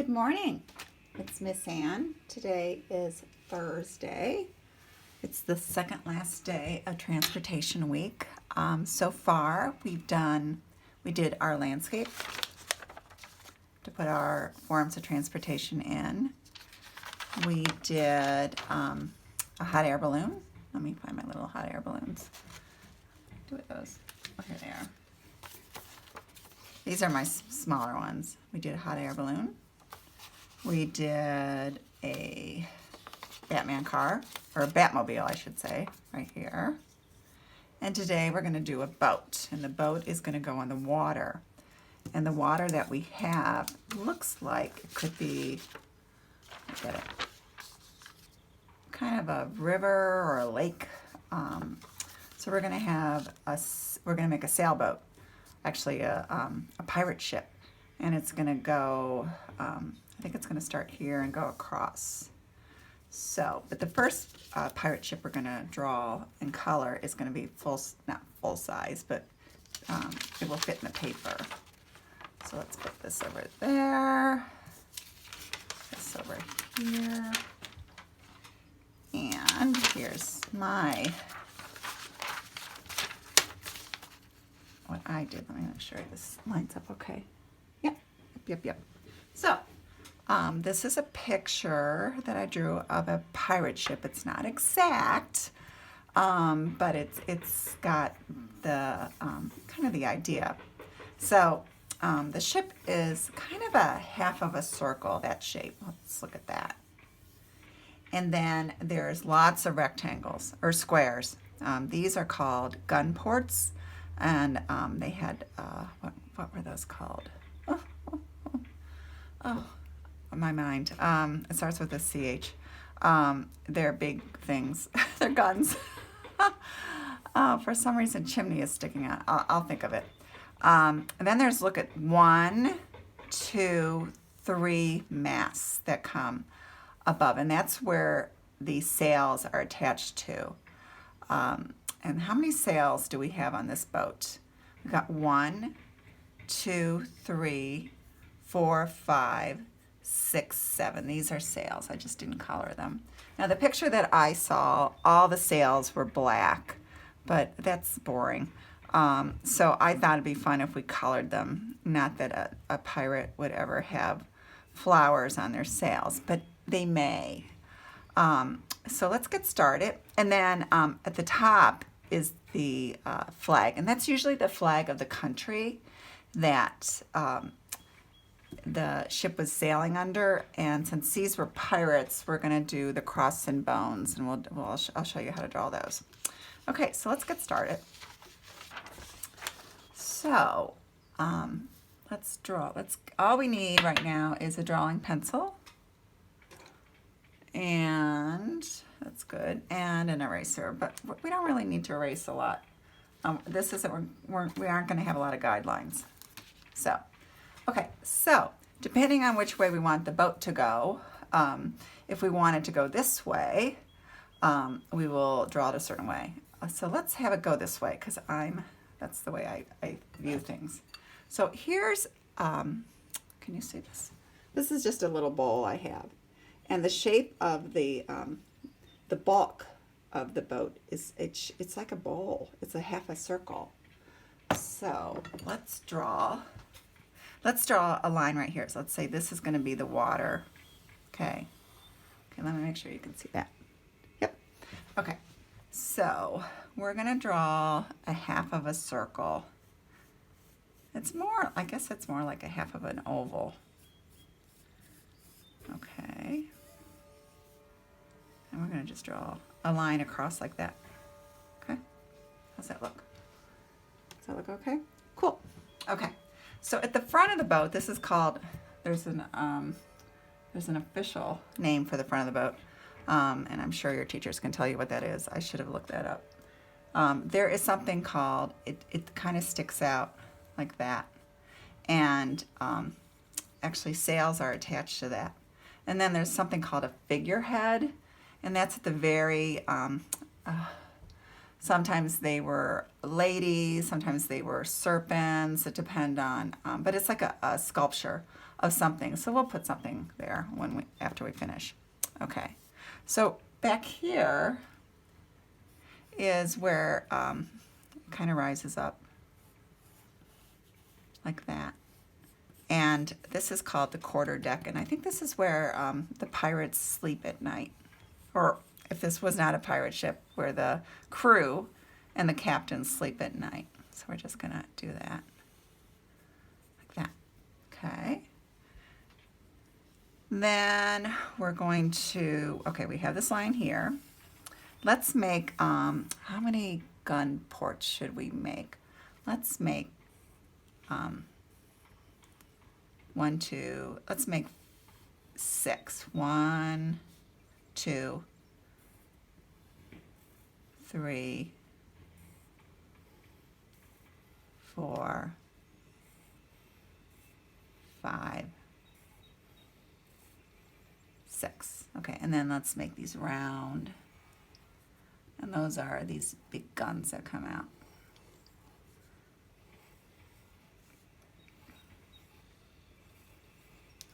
Good morning. It's Miss Ann. Today is Thursday. It's the second last day of Transportation Week. So far, we did our landscape to put our forms of transportation in. We did a hot air balloon. Let me find my little hot air balloons. Do it those. Oh, here they are. These are my smaller ones. We did a hot air balloon. We did a Batman car, or a Batmobile, I should say, right here. And today we're going to do a boat, and the boat is going to go on the water. And the water that we have looks like it could be, look at it, kind of a river or a lake. So we're going to make a sailboat, actually a pirate ship, and it's going to go. I think it's going to start here and go across. So, but the first pirate ship we're going to draw in color is going to be not full size, but it will fit in the paper. So let's put this over there, this over here, and here's what I did. Let me make sure this lines up okay. Yep. So, this is a picture that I drew of a pirate ship. It's not exact, but it's got the kind of the idea. So the ship is kind of a half of a circle, that shape. Let's look at that. And then there's lots of rectangles or squares. These are called gun ports, and they had what were those called? Oh, my mind. It starts with a CH. They're big things. They're guns. For some reason, chimney is sticking out. I'll think of it. And then there's, look at 1, 2, 3 masts that come above, and that's where the sails are attached to. And how many sails do we have on this boat? We've got 1, 2, 3, 4, 5, 6, 7. These are sails. I just didn't color them. Now the picture that I saw, all the sails were black, but that's boring. So I thought it'd be fun if we colored them. Not that a pirate would ever have flowers on their sails, but they may. So let's get started. And then at the top is the flag, and that's usually the flag of the country that the ship was sailing under. And since these were pirates, we're going to do the cross and bones, and I'll show you how to draw those. Okay, so let's get started. So let's draw. All we need right now is a drawing pencil, and that's good, and an eraser, but we don't really need to erase a lot. This isn't, we aren't going to have a lot of guidelines. So, okay, so depending on which way we want the boat to go, if we want it to go this way, we will draw it a certain way. So let's have it go this way, because that's the way I view things. So here's, can you see this? This is just a little bowl I have. And the shape of the bulk of the boat is, it's like a bowl. It's a half a circle. So let's draw a line right here. So let's say this is going to be the water. Okay, let me make sure you can see that. Yep. Okay, so we're going to draw a half of a circle. It's more, I guess it's more like a half of an oval. Okay. And we're going to just draw a line across like that. Okay. How's that look? Does that look okay? Cool. Okay. So at the front of the boat, this is called, there's an official name for the front of the boat. And I'm sure your teachers can tell you what that is. I should have looked that up. There is something called, it kind of sticks out like that. And actually sails are attached to that. And then there's something called a figurehead, and that's at the very Sometimes they were ladies, sometimes they were serpents. It depends on, but it's like a sculpture of something. So we'll put something there after we finish. Okay, so back here is where it kind of rises up like that. And this is called the quarter deck, and I think this is where the pirates sleep at night. Or if this was not a pirate ship, where the crew and the captain sleep at night. So we're just gonna do that, like that. Okay. Then we're going to, okay, we have this line here. Let's make, how many gun ports should we make? Let's make, let's make 6. 1, 2, 3, 4, 5, 6. Okay, and then let's make these round. And those are these big guns that come out.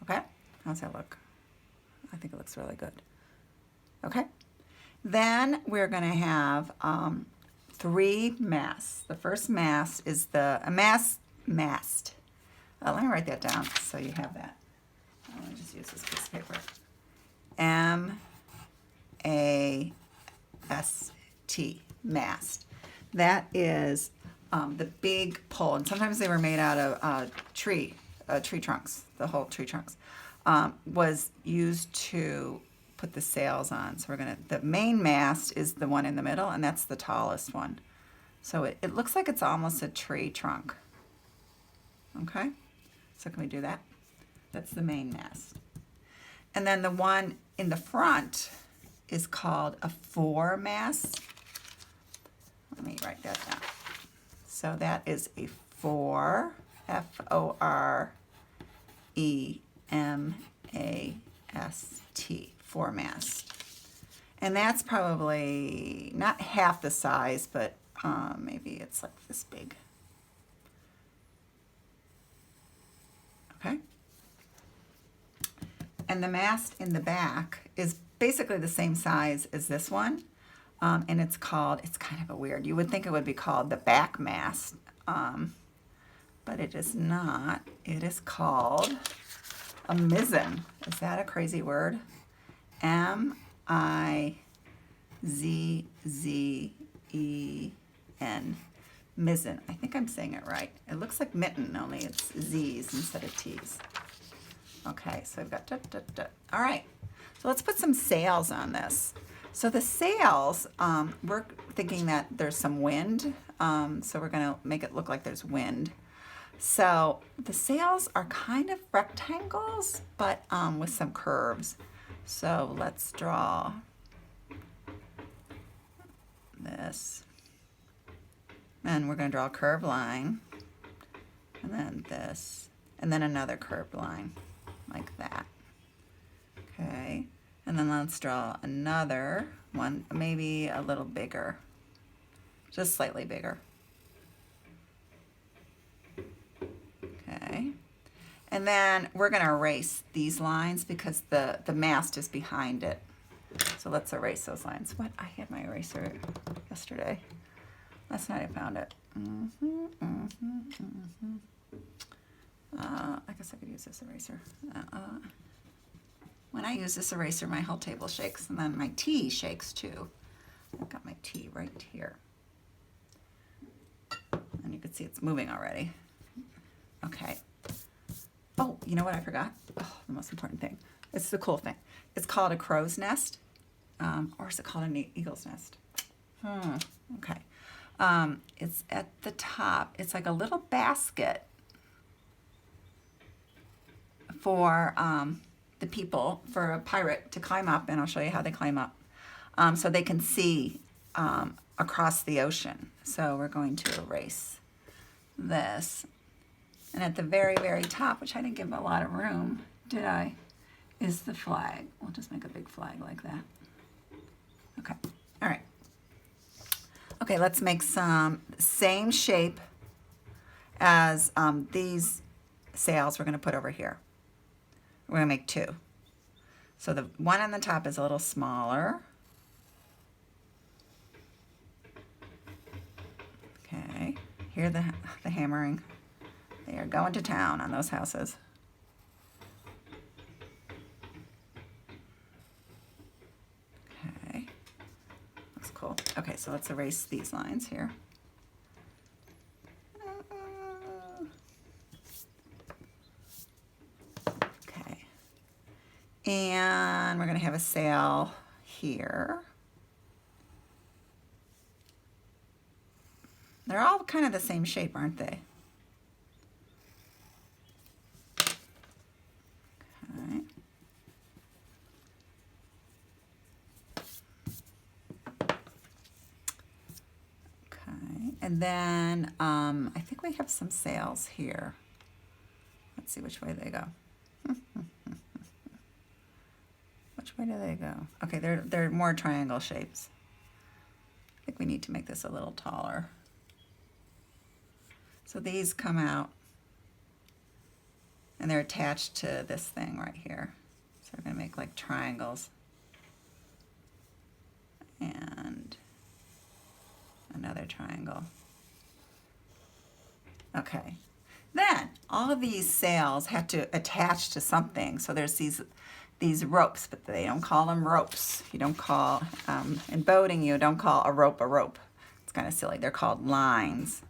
Okay, how's that look? I think it looks really good. Okay, then we're gonna have 3 masts. The first mast is mast. Let me write that down so you have that. Let me just use this piece of paper. M-A-S-T, mast. That is the big pole, and sometimes they were made out of tree trunks. The whole tree trunks was used to put the sails on. So the main mast is the one in the middle, and that's the tallest one. So it looks like it's almost a tree trunk. Okay, so can we do that? That's the main mast. And then the one in the front is called a foremast. Let me write that down. So that is a 4, F-O-R-E-M-A-S-T, foremast. And that's probably not half the size, but maybe it's like this big. Okay. And the mast in the back is basically the same size as this one. And it's kind of a weird, you would think it would be called the back mast, but it is not. It is called a mizzen. Is that a crazy word? M-I-Z-Z-E-N, mizzen. I think I'm saying it right. It looks like mitten, only it's Z's instead of T's. Okay, so I've got All right, so let's put some sails on this. So the sails, we're thinking that there's some wind, so we're gonna make it look like there's wind. So the sails are kind of rectangles, but with some curves. So let's draw this. And we're gonna draw a curved line, and then this, and then another curved line, like that. Okay, and then let's draw another one, maybe a little bigger, just slightly bigger. Okay, and then we're gonna erase these lines because the mast is behind it. So let's erase those lines. What? I had my eraser yesterday. Last night I found it. I guess I could use this eraser. When I use this eraser, my whole table shakes, and then my tea shakes too. I've got my tea right here. And you can see it's moving already. Okay. Oh, you know what I forgot? Oh, the most important thing. It's the cool thing. It's called a crow's nest, or is it called an eagle's nest? Okay. It's at the top. It's like a little basket for the people, for a pirate to climb up, and I'll show you how they climb up, so they can see across the ocean. So we're going to erase this. And at the very, very top, which I didn't give a lot of room, did I, is the flag. We'll just make a big flag like that. Okay, all right. Okay, let's make some same shape as these sails we're going to put over here. We're going to make two. So the one on the top is a little smaller. Okay, hear the hammering. They are going to town on those houses. Okay, looks cool. Okay, so let's erase these lines here. Okay, and we're going to have a sail here. They're all kind of the same shape, aren't they? Okay. Okay, and then I think we have some sails here. Let's see which way they go. Which way do they go? Okay, they're more triangle shapes. I think we need to make this a little taller. So these come out and they're attached to this thing right here. So we're going to make like triangles and another triangle. Okay. Then all of these sails have to attach to something. So there's these ropes, but they don't call them ropes. You don't call, in boating, you don't call a rope a rope. It's kind of silly. They're called lines.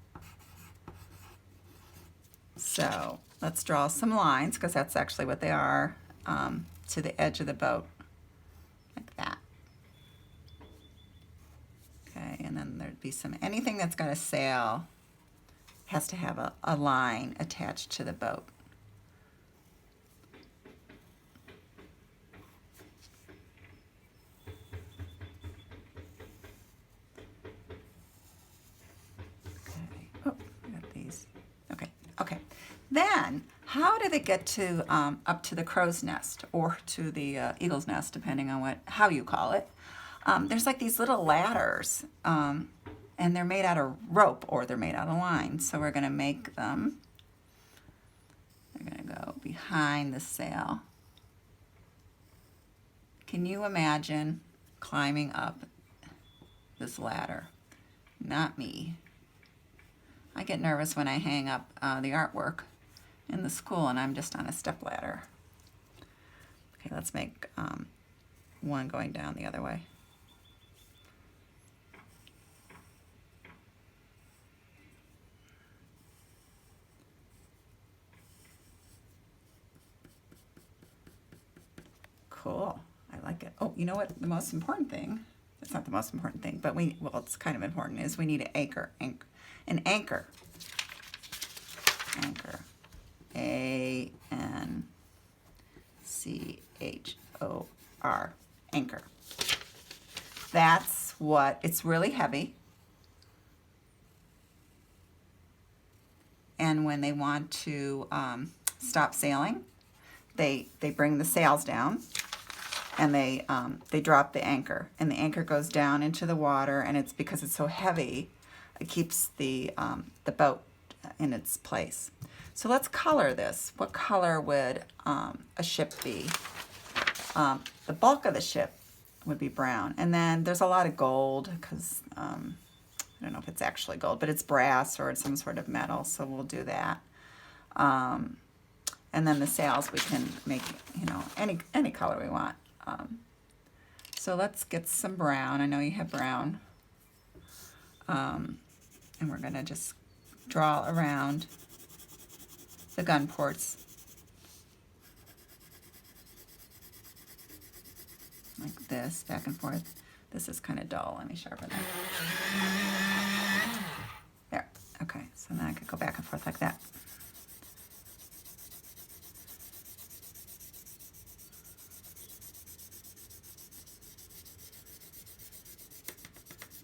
So let's draw some lines, because that's actually what they are, to the edge of the boat, like that. Okay, and then there'd be anything that's got a sail has to have a line attached to the boat. Okay, oh, I got these. Okay, okay. Then, how do they get to up to the crow's nest or to the eagle's nest, depending on how you call it? There's like these little ladders, and they're made out of rope or they're made out of line. So we're going to make them. They're going to go behind the sail. Can you imagine climbing up this ladder? Not me. I get nervous when I hang up the artwork in the school and I'm just on a step ladder. Okay, let's make one going down the other way. Cool, I like it. Oh, you know what, the most important thing, it's not the most important thing, but well, it's kind of important, is we need an anchor. An anchor. Anchor. A-N-C-H-O-R. Anchor. That's what, it's really heavy. And when they want to stop sailing, they bring the sails down and they drop the anchor. And the anchor goes down into the water, and it's because it's so heavy, it keeps the boat in its place. So let's color this. What color would a ship be? The bulk of the ship would be brown. And then there's a lot of gold, because I don't know if it's actually gold, but it's brass or it's some sort of metal, so we'll do that. And then the sails we can make, any color we want. So let's get some brown. I know you have brown. And we're going to just draw around the gun ports like this, back and forth. This is kind of dull. Let me sharpen that. There. Okay, so then I could go back and forth like that.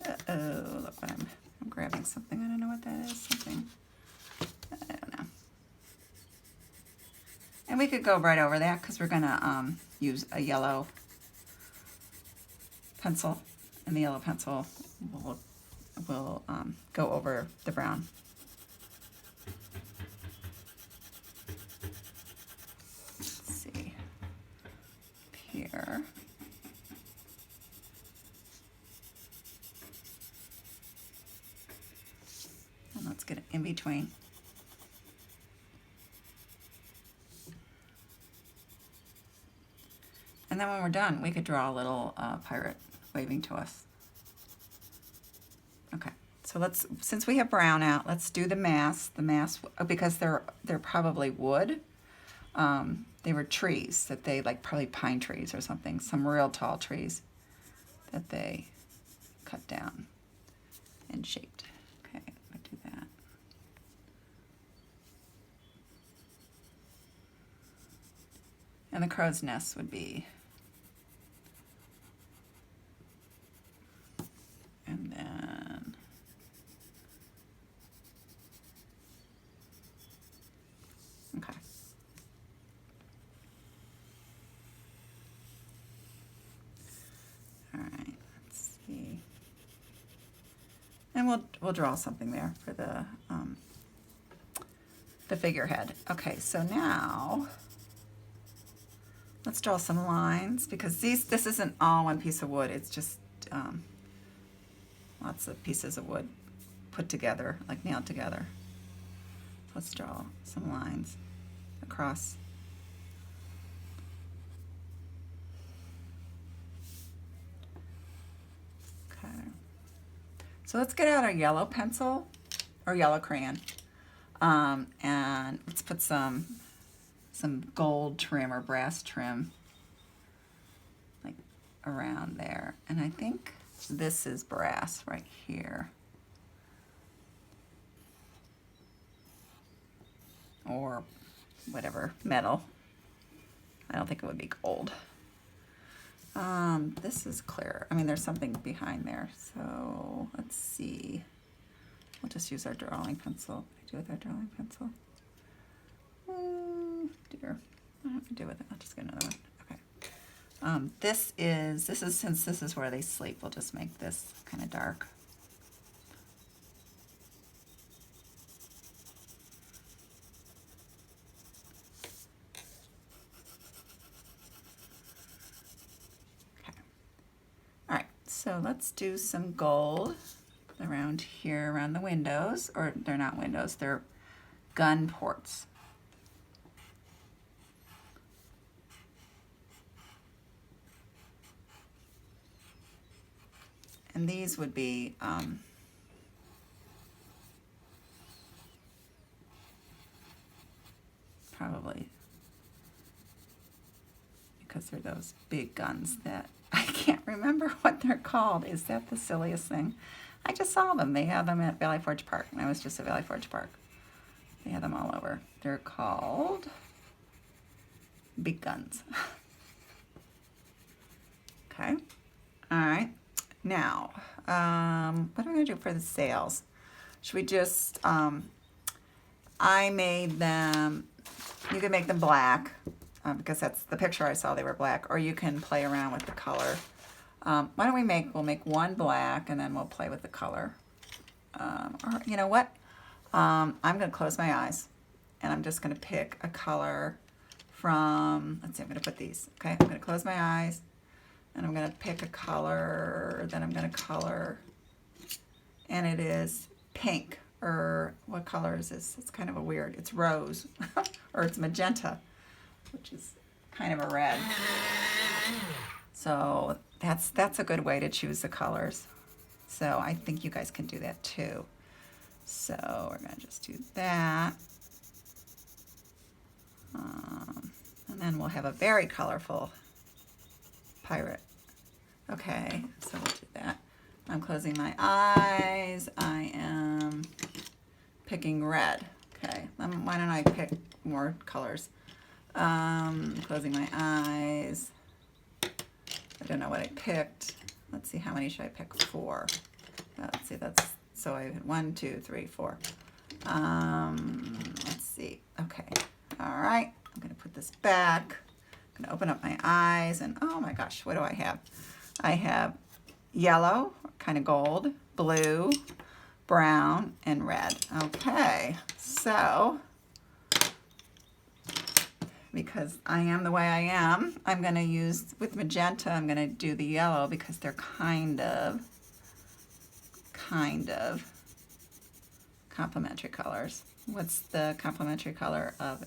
Uh-oh, look what I'm grabbing something. I don't know what that is. Something. I don't know. And we could go right over that because we're going to use a yellow pencil. And the yellow pencil will look will go over the brown. Let's see here. And let's get it in between. And then when we're done, we could draw a little pirate waving to us. Okay, so let's, since we have brown out, let's do the mass. The mass, because they're probably wood. They were trees that they, like probably pine trees or something, some real tall trees that they cut down and shaped. Okay, I do that. And the crow's nest would be, and then okay. All right, let's see. And we'll draw something there for the figurehead. Okay, so now let's draw some lines, because this isn't all one piece of wood. It's just lots of pieces of wood put together, like nailed together. Let's draw some lines across. Okay. So let's get out our yellow pencil or yellow crayon, and let's put some gold trim or brass trim like around there. And I think this is brass right here, or whatever, metal. I don't think it would be gold. This is clear. I mean, there's something behind there. So let's see. We'll just use our drawing pencil. What do I do with our drawing pencil? Oh dear. I don't have to do with it. I'll just get another one. Okay. This is since this is where they sleep, we'll just make this kind of dark. So let's do some gold around here, around the windows, or they're not windows, they're gun ports. And these would be probably, because they're those big guns that I can't remember what they're called. Is that the silliest thing? I just saw them. They had them at Valley Forge Park, and I was just at Valley Forge Park. They had them all over. They're called big guns. Okay. All right. Now, what am I going to do for the sails? Should we just, I made them, you can make them black. Because that's the picture I saw, they were black, or you can play around with the color. Why don't we'll make one black, and then we'll play with the color. Or you know what? I'm gonna close my eyes, and I'm just gonna pick a color from, let's see, I'm gonna put these, okay? I'm gonna close my eyes, and I'm gonna pick a color, then I'm gonna color, and it is pink, or what color is this? It's kind of a weird, it's rose, or it's magenta, which is kind of a red. So that's a good way to choose the colors. So I think you guys can do that too. So we're gonna just do that. And then we'll have a very colorful pirate. Okay, so we'll do that. I'm closing my eyes. I am picking red. Okay, why don't I pick more colors? Closing my eyes. I don't know what I picked. Let's see, how many should I pick? 4. Let's see, that's, so I had 1, 2, 3, 4. Let's see, okay. All right, I'm gonna put this back. I'm gonna open up my eyes, and oh my gosh, what do I have? I have yellow, kind of gold, blue, brown, and red. Okay, so because I am the way I am, I'm going to use, with magenta, I'm going to do the yellow because they're kind of complementary colors. What's the complementary color of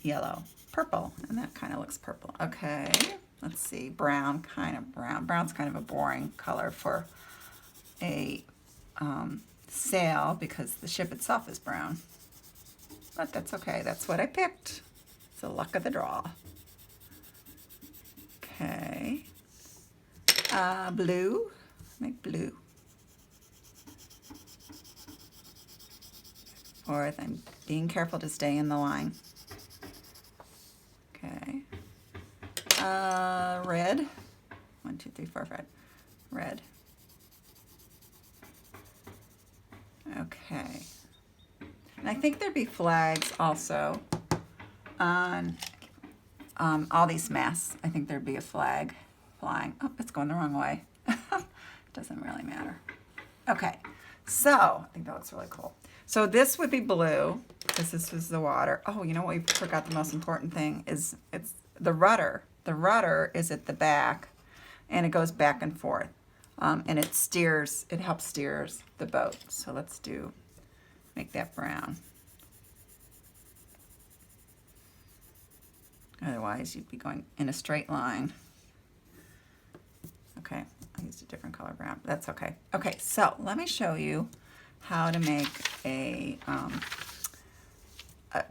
yellow? Purple, and that kind of looks purple. Okay, let's see, brown, kind of brown. Brown's kind of a boring color for a sail because the ship itself is brown. But that's okay, that's what I picked. It's the luck of the draw. Okay, blue, make blue. Fourth, I'm being careful to stay in the line. Okay, red, 1, 2, 3, 4, 5, red. Okay, and I think there'd be flags also on all these masts. I think there'd be a flag flying. Oh, it's going the wrong way. Doesn't really matter. Okay, so I think that looks really cool. So this would be blue because this is the water. Oh, you know what? We forgot the most important thing is it's the rudder. The rudder is at the back, and it goes back and forth, and it steers. It helps steers the boat. So let's make that brown. Otherwise, you'd be going in a straight line. Okay, I used a different color brown. That's okay. Okay, so let me show you how to make a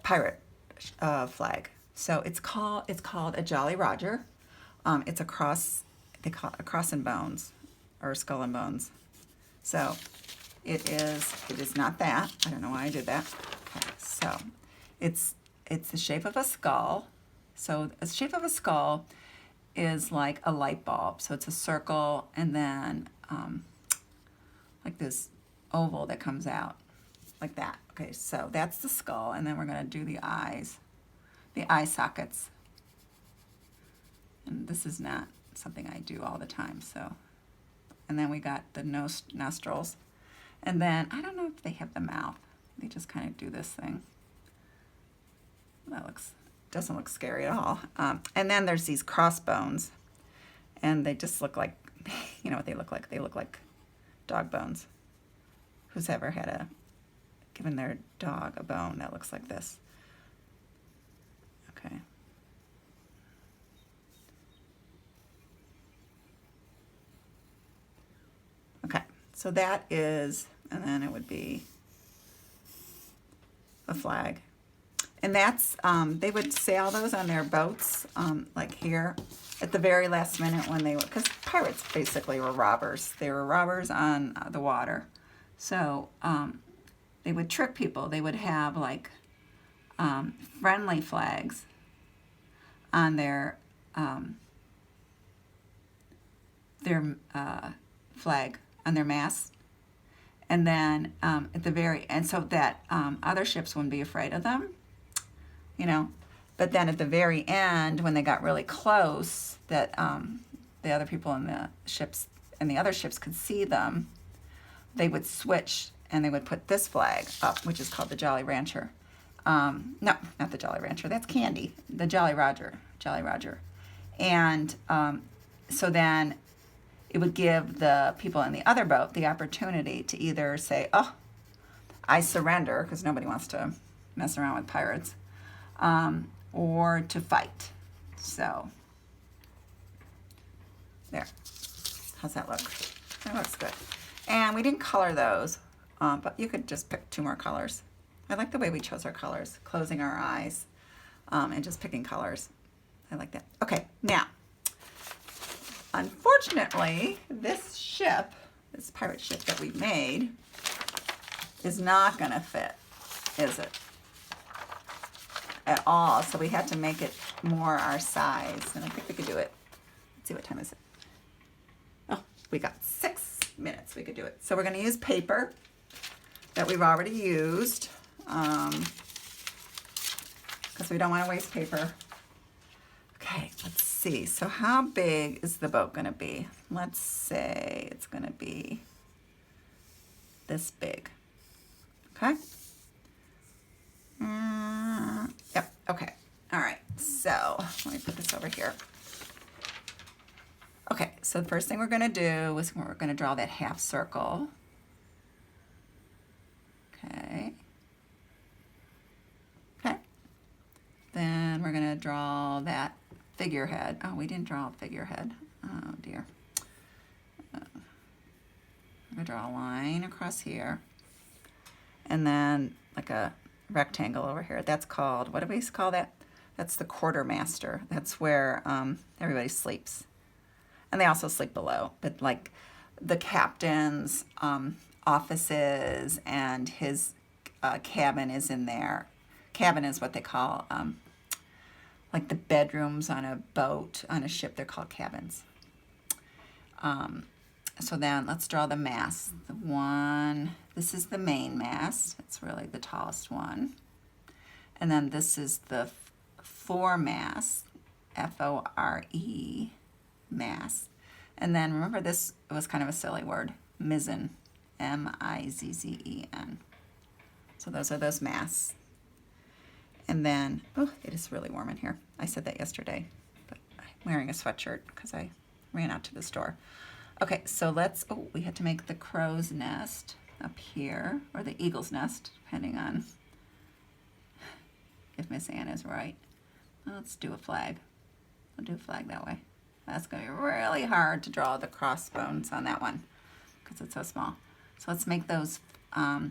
pirate flag. So it's called a Jolly Roger. It's a cross. They call it a cross and bones, or skull and bones. So it is not that. I don't know why I did that. Okay, so it's the shape of a skull. So the shape of a skull is like a light bulb. So it's a circle and then like this oval that comes out like that. Okay, so that's the skull, and then we're going to do the eyes, the eye sockets. And this is not something I do all the time. So, and then we got the nostrils, and then I don't know if they have the mouth. They just kind of do this thing. That doesn't look scary at all. And then there's these crossbones, and they just look like, you know what they look like? They look like dog bones. Who's ever given their dog a bone that looks like this? Okay. Okay, so that is, and then it would be a flag. And that's, they would sail those on their boats, like here, at the very last minute when because pirates basically were robbers. They were robbers on the water. So they would trick people. They would have like friendly flags on their flag, on their mast. And then at the very end, so that other ships wouldn't be afraid of them. You know, but then at the very end, when they got really close, that the other people in the ships and the other ships could see them, they would switch and they would put this flag up, which is called the Jolly Rancher. No, not the Jolly Rancher. That's Candy. The Jolly Roger. And so then it would give the people in the other boat the opportunity to either say, "Oh, I surrender," because nobody wants to mess around with pirates. Or to fight. So, there. How's that look? That looks good. And we didn't color those, but you could just pick 2 more colors. I like the way we chose our colors, closing our eyes, and just picking colors. I like that. Okay, now, unfortunately, this pirate ship that we made, is not going to fit, is it? At all, so we had to make it more our size, and I think we could do it. Let's see, what time is it? Oh, we got 6 minutes we could do it. So we're going to use paper that we've already used, because we don't want to waste paper, Okay, let's see. So how big is the boat going to be? Let's say it's going to be this big. Okay? Yep, okay. All right, so let me put this over here. Okay, so the first thing we're going to do is we're going to draw that half circle. Okay. Okay. Then we're going to draw that figurehead. Oh, we didn't draw a figurehead. Oh, dear. I'm going to draw a line across here. And then like a rectangle over here. That's called, what do we call that? That's the quartermaster. That's where everybody sleeps. And they also sleep below. But like the captain's offices and his cabin is in there. Cabin is what they call like the bedrooms on a boat, on a ship. They're called cabins. So then let's draw the mast. The one, this is the main mast. It's really the tallest one. And then this is the foremast, F-O-R-E, mast. And then remember, this was kind of a silly word, mizzen, M-I-Z-Z-E-N. So those are those masts. And then, oh, it is really warm in here. I said that yesterday, but I'm wearing a sweatshirt because I ran out to the store. Okay, so let's, oh, we had to make the crow's nest up here, or the eagle's nest, depending on if Miss Ann is right. Let's do a flag. We'll do a flag that way. That's going to be really hard to draw the crossbones on that one because it's so small. So let's make those, the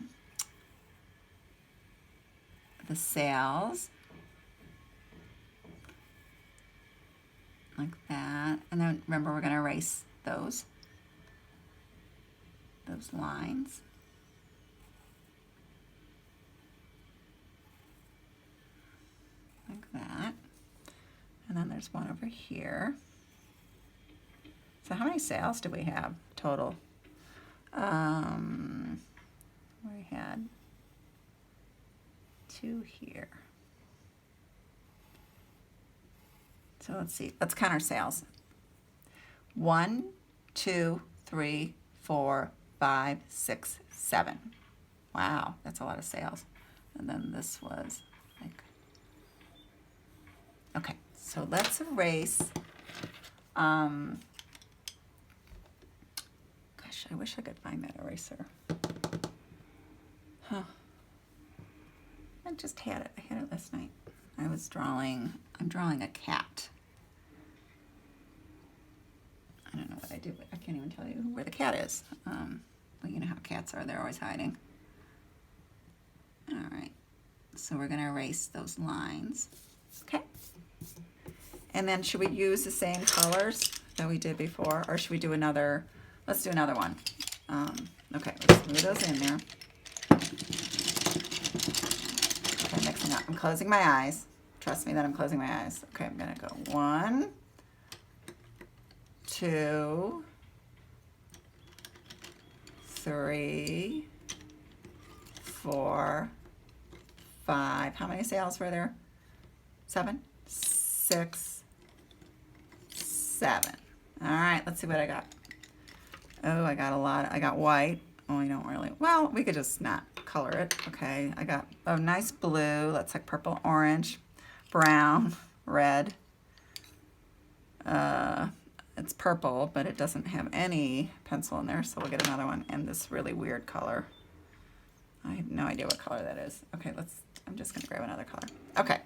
sails, like that. And then remember, we're going to erase those lines. Like that. And then there's one over here. So how many sails do we have total? We had 2 here. So let's see. Let's count our sails. 1, 2, 3, 4, 5, 6, 7. Wow, that's a lot of sails. And then this was like, okay, so let's erase. Gosh, I wish I could find that eraser. Huh. I just had it. I had it last night. I'm drawing a cat. I don't know what I do, but I can't even tell you where the cat is. But you know how cats are, they're always hiding. All right, so we're gonna erase those lines. Okay. And then should we use the same colors that we did before, or should we do another, let's do another one. Okay, let's move those in there. Okay, mixing up. I'm closing my eyes. Trust me that I'm closing my eyes. Okay, I'm gonna go 1, 2, 3, 4, 5. How many sails were there? 7, 6, 7. All right, let's see what I got. Oh, I got a lot. I got white. Oh, we don't really. Well, we could just not color it. Okay, I got a nice blue. That's like purple, orange, brown, red. It's purple, but it doesn't have any pencil in there, so we'll get another one. And this really weird color. I have no idea what color that is. Okay, I'm just gonna grab another color. Okay,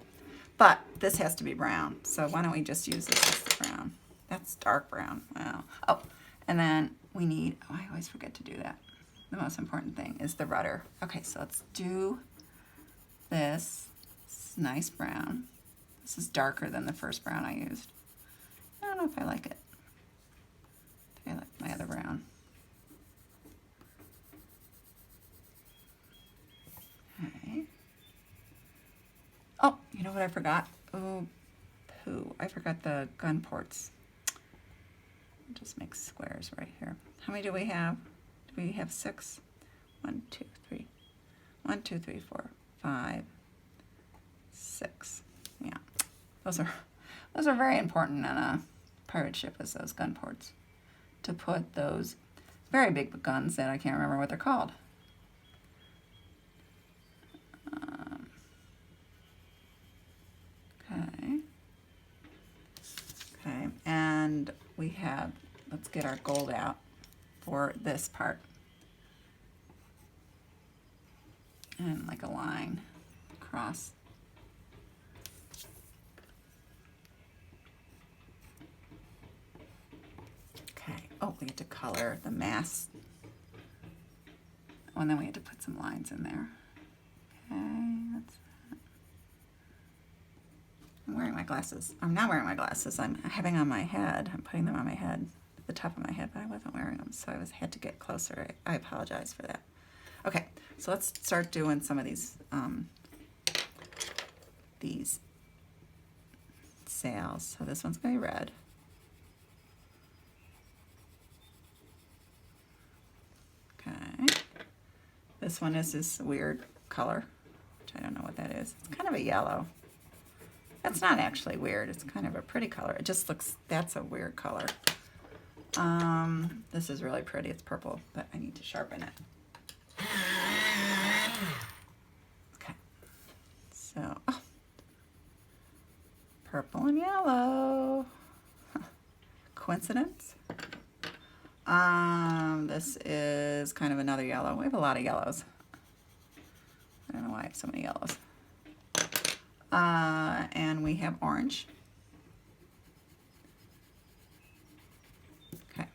but this has to be brown, so why don't we just use this as the brown? That's dark brown. Wow. Oh, and then we need, oh, I always forget to do that. The most important thing is the rudder. Okay, so let's do this. It's nice brown. This is darker than the first brown I used. I don't know if I like it. I like my other brown. Okay. Oh, you know what I forgot? Oh, poo. I forgot the gun ports. I'll just make squares right here. How many do we have? Do we have 6? 1, 2, 3. 1, 2, 3, 4, 5, 6. Yeah. Those are, Those are very important on a pirate ship, as those gun ports, to put those very big guns that I can't remember what they're called. Okay. Okay, and we have, let's get our gold out for this part. And like a line across. Okay, oh, we had to color the mask. Oh, and then we had to put some lines in there. Okay, that's that. I'm wearing my glasses. I'm not wearing my glasses. I'm having on my head. I'm putting them on my head, the top of my head, but I wasn't wearing them, so I had to get closer. I apologize for that. Okay, so let's start doing some of these sails. So this one's gonna be red. Okay. This one is this weird color, which I don't know what that is. It's kind of a yellow. That's not actually weird. It's kind of a pretty color. It just looks, that's a weird color. This is really pretty. It's purple, but I need to sharpen it. Okay. So, oh, purple and yellow. Coincidence? This is kind of another yellow. We have a lot of yellows. I don't know why I have so many yellows. And we have orange. Okay.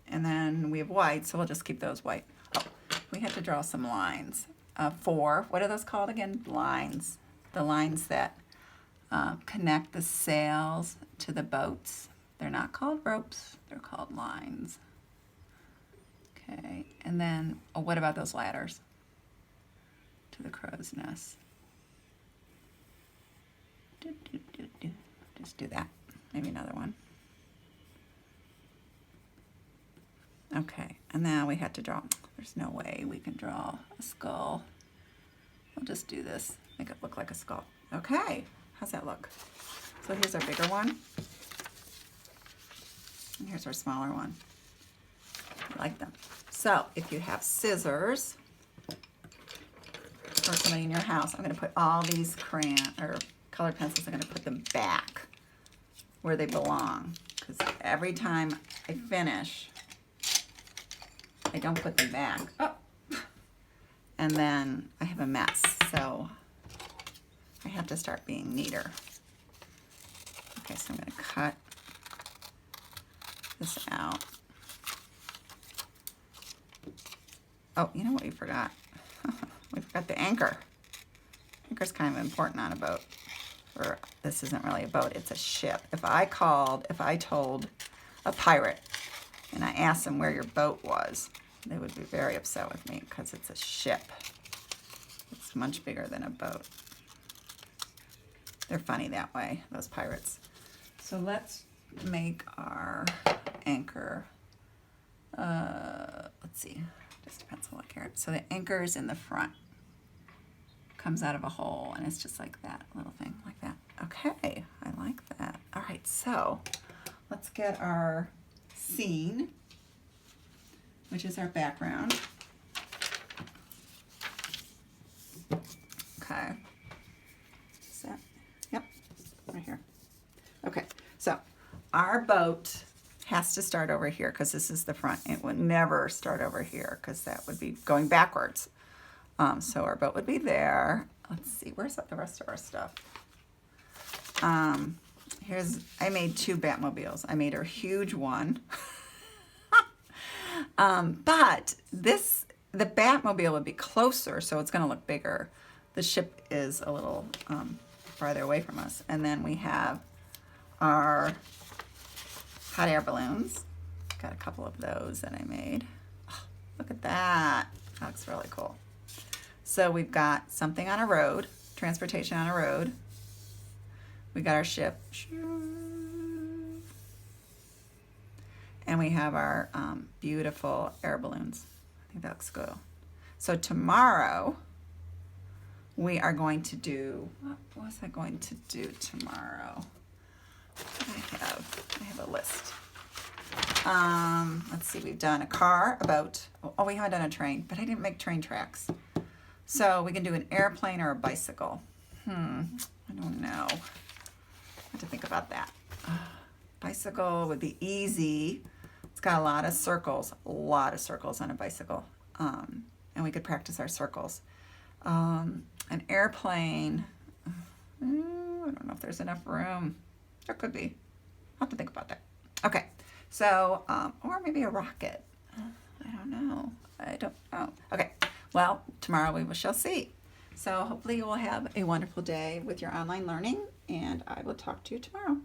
And then we have white, so we'll just keep those white. Oh, we have to draw some lines. What are those called again? Lines. The lines that connect the sails to the boats. They're not called ropes, they're called lines. Okay, and then, oh, what about those ladders to the crow's nest? Just do that. Maybe another one. Okay, and now we have to draw. There's no way we can draw a skull. We'll just do this, make it look like a skull. Okay, how's that look? So here's our bigger one. And here's our smaller one. I like them. So if you have scissors, or somebody in your house, I'm going to put all these crayon or colored pencils, I'm going to put them back where they belong. Because every time I finish, I don't put them back. Oh. And then I have a mess. So I have to start being neater. Okay, so I'm going to cut this out. Oh, you know what we forgot? We forgot the anchor. Anchor's kind of important on a boat. Or this isn't really a boat, it's a ship. If I told a pirate and I asked them where your boat was, they would be very upset with me because it's a ship. It's much bigger than a boat. They're funny that way, those pirates. So let's make our anchor. Let's see, just a pencil look here. So the anchor is in the front. Comes out of a hole, and it's just like that, a little thing like that. Okay, I like that. All right, so let's get our scene, which is our background. Okay. Is that? Yep, right here. Okay, so our boat has to start over here because this is the front. It would never start over here because that would be going backwards. So our boat would be there. Let's see, where's the rest of our stuff? I made 2 Batmobiles. I made a huge one. But the Batmobile would be closer, so it's gonna look bigger. The ship is a little farther away from us. And then we have our hot air balloons. Got a couple of those that I made. Oh, look at that. That looks really cool. So we've got something on a road, transportation on a road. We got our ship. And we have our beautiful air balloons. I think that looks good. So tomorrow, we are going to do, what was I going to do tomorrow? I have a list. Let's see, we've done a car about, oh, we haven't done a train, but I didn't make train tracks. So we can do an airplane or a bicycle. I don't know. I have to think about that. Bicycle would be easy. It's got a lot of circles on a bicycle. And we could practice our circles. An airplane, I don't know if there's enough room. There could be. I'll have to think about that. Okay, so, or maybe a rocket. I don't know. Okay, well, tomorrow we shall see. So hopefully you will have a wonderful day with your online learning, and I will talk to you tomorrow.